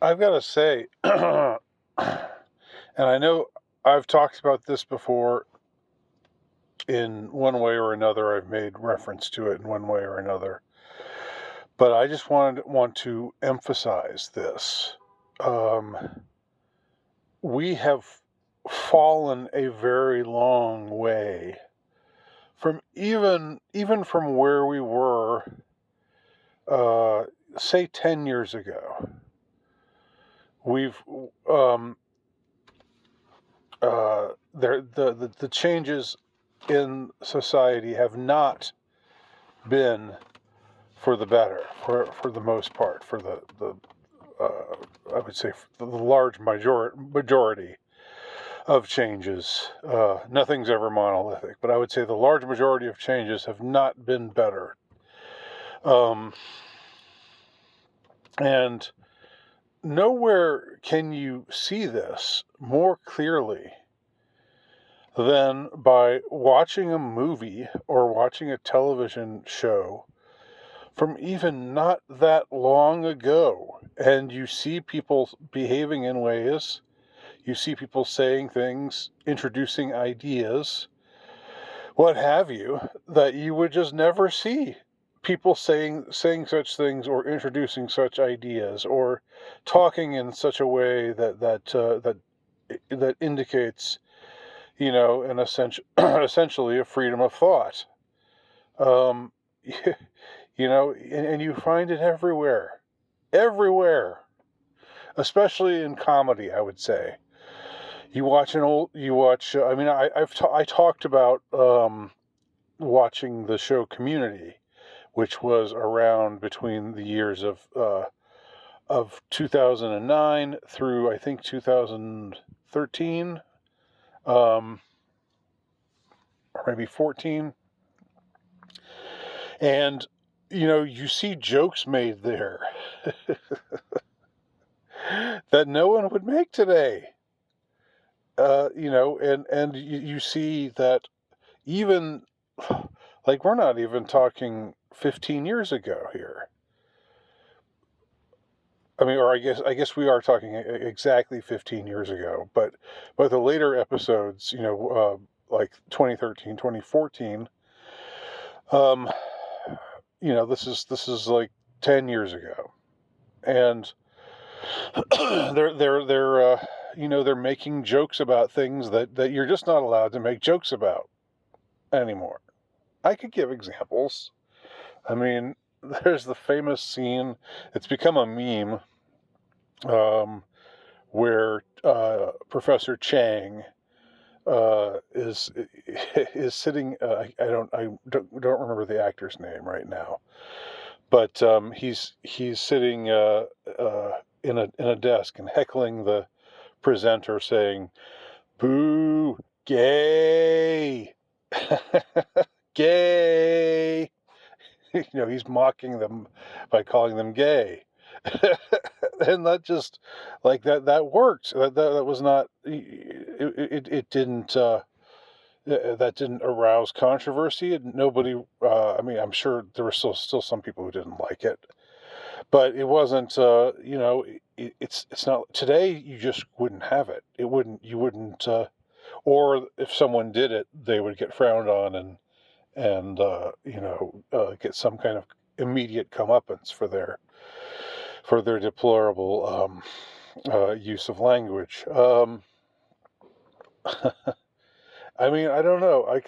I've got to say, and I know I've talked about this before in one way or another. I've made reference to it in one way or another, but I just want to emphasize this. Um, we have fallen a very long way from even from where we were, uh, say 10 years ago. We've um, the changes in society have not been for the better for the most part, for the I would say for the large majority of changes. Nothing's ever monolithic, but I would say the large majority of changes have not been better. Um, and nowhere can you see this more clearly than by watching a movie or watching a television show from even not that long ago. And you see people behaving in ways, you see people saying things, introducing ideas, what have you, that you would just never see. People saying such things or introducing such ideas or talking in such a way that indicates, an essentially a freedom of thought. Um, and you find it everywhere, especially in comedy, I would say. You watch. I mean, I talked about watching the show Community, which was around between the years of 2009 through I think 2013, or maybe 14. And, you see jokes made there that no one would make today. And you see that even, like, we're not even talking 15 years ago here. I mean, or I guess we are talking exactly 15 years ago, but the later episodes, like 2013, 2014, um, this is like 10 years ago. And they're making jokes about things that you're just not allowed to make jokes about anymore. I could give examples. I mean, there's the famous scene. It's become a meme, um, where Professor Chang is sitting. I don't remember the actor's name right now, but he's sitting in a desk and heckling the presenter, saying, "Boo, gay, gay." He's mocking them by calling them gay. And that just, like, that worked. That was not, it didn't, that didn't arouse controversy. And nobody, I mean, I'm sure there were still some people who didn't like it, but it wasn't, it's not today. You just wouldn't have it. You wouldn't, or if someone did it, they would get frowned on and get some kind of immediate comeuppance for their deplorable use of language. I mean, I don't know.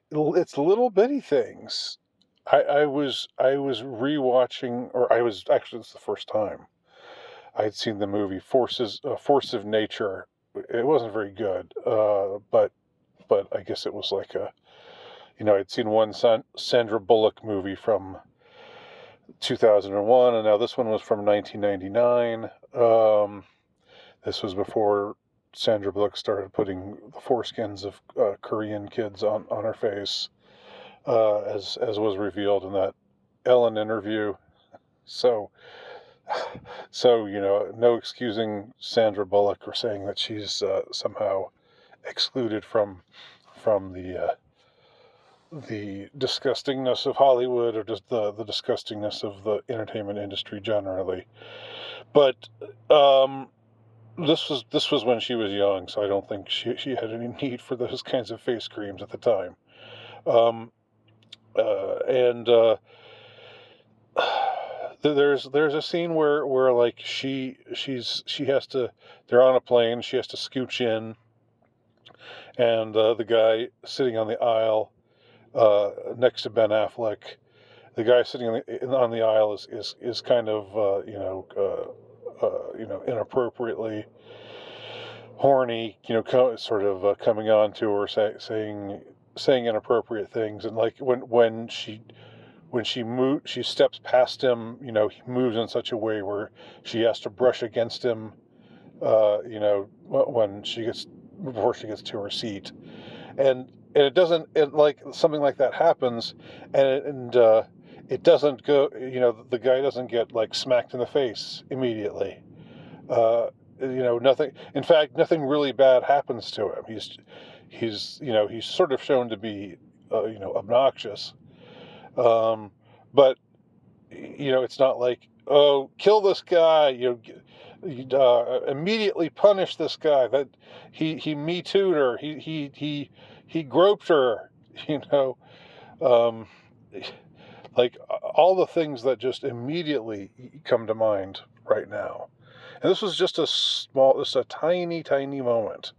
It's little bitty things. I was rewatching, or I was actually, it's the first time I'd seen the movie Force of Nature. It wasn't very good, but I guess it was like I'd seen one Sandra Bullock movie from 2001, and now this one was from 1999. This was before Sandra Bullock started putting the foreskins of Korean kids on her face, as was revealed in that Ellen interview. So, no excusing Sandra Bullock or saying that she's somehow excluded from the disgustingness of Hollywood, or just the disgustingness of the entertainment industry generally. But um, this was when she was young, so I don't think she had any need for those kinds of face creams at the time. Um, and there's a scene where like she has to, they're on a plane, she has to scooch in, and the guy sitting on the aisle next to Ben Affleck, the guy sitting on the aisle is kind of inappropriately horny, sort of coming on to her, saying inappropriate things, and like when she steps past him, he moves in such a way where she has to brush against him, when she gets before she gets to her seat, and it doesn't, like something like that happens, and it doesn't go, the guy doesn't get like smacked in the face immediately. Uh, Nothing. In fact, nothing really bad happens to him. He's sort of shown to be, obnoxious. But it's not like, oh, kill this guy. Immediately punish this guy. That he me too'd her. He groped her. You know, um, like all the things that just immediately come to mind right now. And this was just a tiny, tiny moment.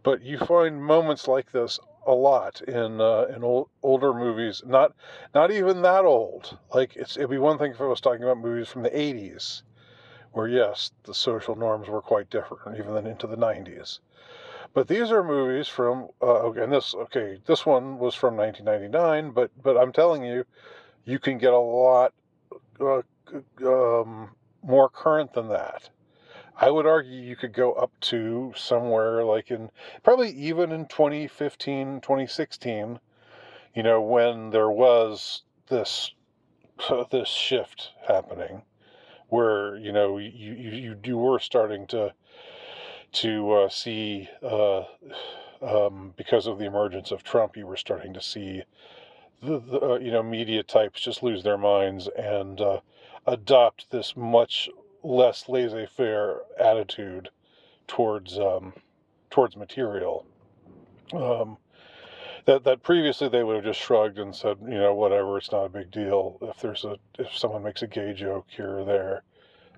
But you find moments like this a lot in older movies. Not even that old. Like it'd be one thing if I was talking about movies from the '80s, where yes, the social norms were quite different, even then into the '90s. But these are movies from this one was from 1999. But I'm telling you, you can get a lot uh, more current than that. I would argue you could go up to somewhere like probably even in 2015, 2016, when there was this shift happening where, you were starting to see, because of the emergence of Trump, you were starting to see the media types just lose their minds and adopt this much less laissez-faire attitude towards towards material. Um, that previously they would have just shrugged and said, whatever, it's not a big deal if someone makes a gay joke here or there.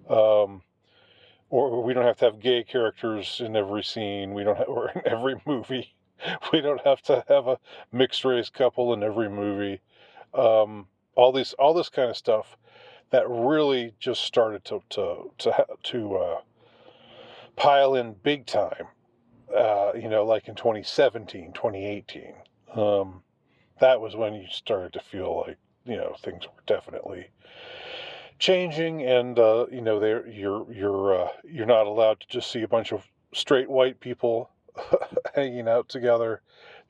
Or we don't have to have gay characters in every scene. We don't have, or in every movie. We don't have to have a mixed race couple in every movie. All this kind of stuff that really just started to pile in big time. Like in 2017, 2018. That was when you started to feel like things were definitely changing, and you're not allowed to just see a bunch of straight white people hanging out together.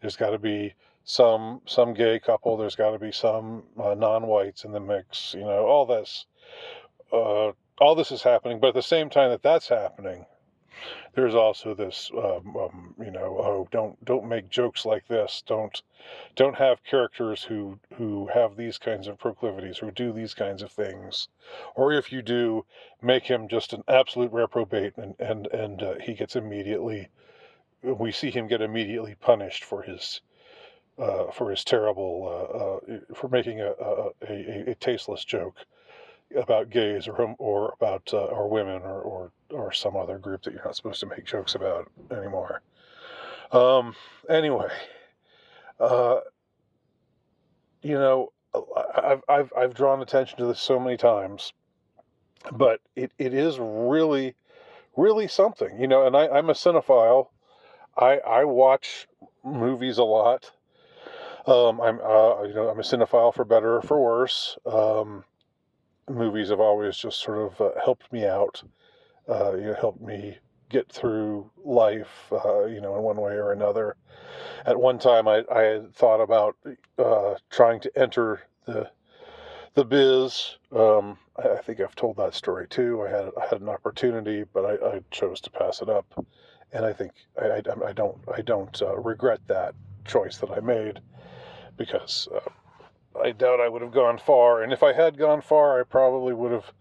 There's got to be some gay couple. There's got to be some non-whites in the mix. All this is happening, but at the same time that's happening, there's also this, oh, don't make jokes like this. Don't have characters who have these kinds of proclivities, who do these kinds of things, or if you do, make him just an absolute reprobate, and he gets immediately. We see him get immediately punished for his terrible for making a tasteless joke about gays or about or women or some other group that you're not supposed to make jokes about anymore. Anyway, uh, I've drawn attention to this so many times, but it is really, really something, and I'm a cinephile. I watch movies a lot. I'm a cinephile for better or for worse. Movies have always just sort of helped me out, helped me get through life, in one way or another. At one time, I had thought about trying to enter the biz. I think I've told that story too. I had an opportunity, but I chose to pass it up, and I think I don't regret that choice that I made, because I doubt I would have gone far. And if I had gone far, I probably would have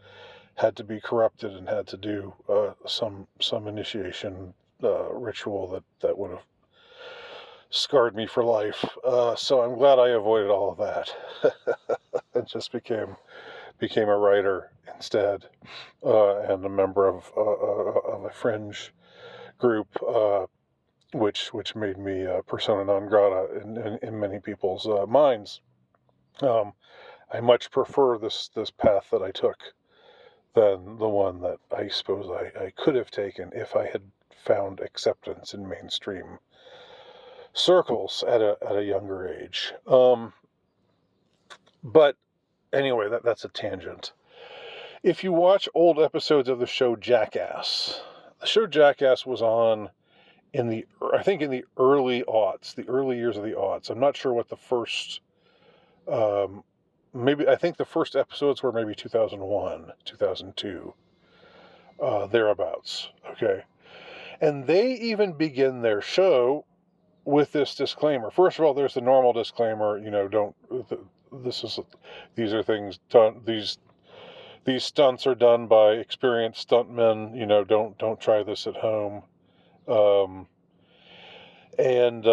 had to be corrupted and had to do some initiation ritual that would have scarred me for life. So I'm glad I avoided all of that and just became a writer instead, and a member of a fringe group, which made me persona non grata in many people's minds. I much prefer this path that I took than the one that I suppose I could have taken if I had found acceptance in mainstream circles at a younger age. But anyway, that's a tangent. If you watch old episodes of the show Jackass was on I think in the early aughts, the early years of the aughts. I'm not sure what the first, maybe, I think the first episodes were maybe 2001, 2002, thereabouts. Okay. And they even begin their show with this disclaimer. First of all, there's the normal disclaimer, these are things done, these stunts are done by experienced stuntmen, don't try this at home. And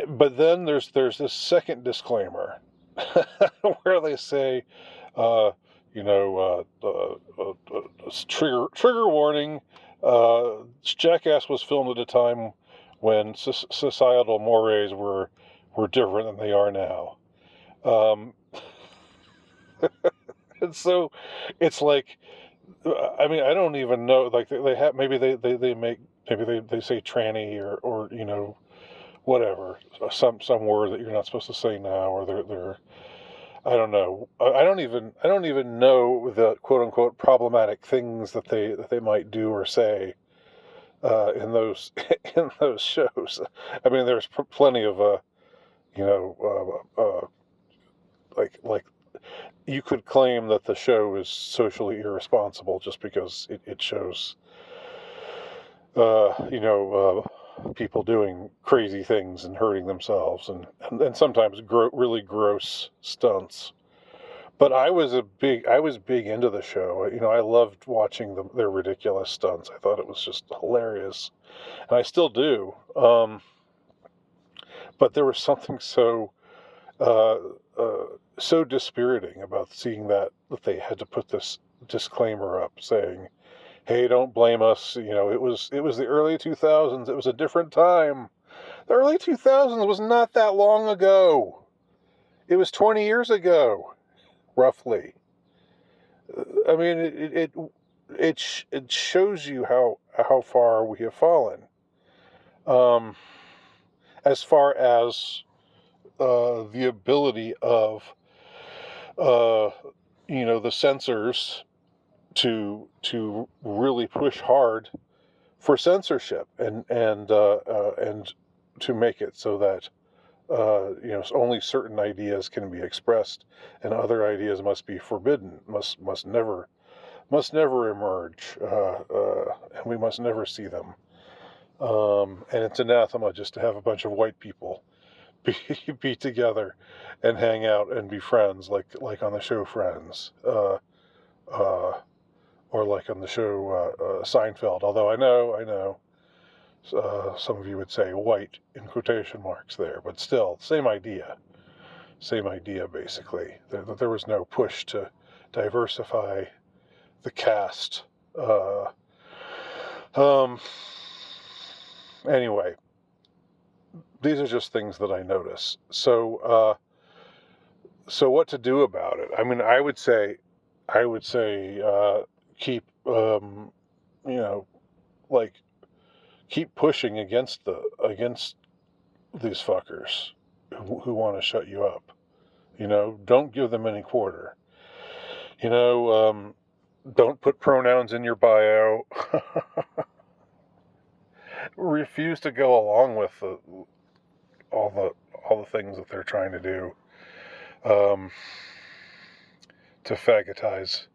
but then there's this second disclaimer where they say, trigger warning. Jackass was filmed at a time when societal mores were different than they are now. And so it's like, I mean, I don't even know. Like they have, maybe they make, maybe they say tranny or whatever, some word that you're not supposed to say now, or they're I don't know. I don't even know the quote unquote problematic things that they might do or say in those in those shows. I mean, there's plenty of like you could claim that the show is socially irresponsible just because it shows people doing crazy things and hurting themselves and sometimes really gross stunts. But I was big into the show. I loved watching their ridiculous stunts. I thought it was just hilarious, and I still do. But there was something uh, so dispiriting about seeing that they had to put this disclaimer up saying, "Hey, don't blame us. It was the early 2000s. It was a different time. The early 2000s was not that long ago. It was 20 years ago, roughly. I mean, it shows you how far we have fallen. As far as the ability of the censors to really push hard for censorship and to make it so that only certain ideas can be expressed and other ideas must be forbidden, must never emerge, and we must never see them. And it's anathema just to have a bunch of white people be together and hang out and be friends, like on the show Friends, or like on the show Seinfeld. Although I know, some of you would say white in quotation marks there, but still, same idea basically. There was no push to diversify the cast. Anyway, these are just things that I notice. So what to do about it? I mean, I would say keep keep pushing against these fuckers who want to shut you up. Don't give them any quarter. Don't put pronouns in your bio. Refuse to go along with all the things that they're trying to do to fagotize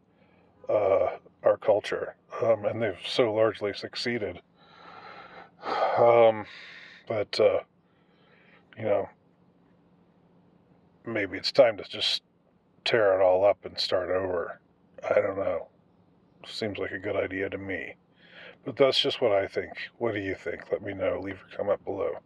our culture, and they've so largely succeeded. But maybe it's time to just tear it all up and start over. I don't know. Seems like a good idea to me. But that's just what I think. What do you think? Let me know. Leave a comment below.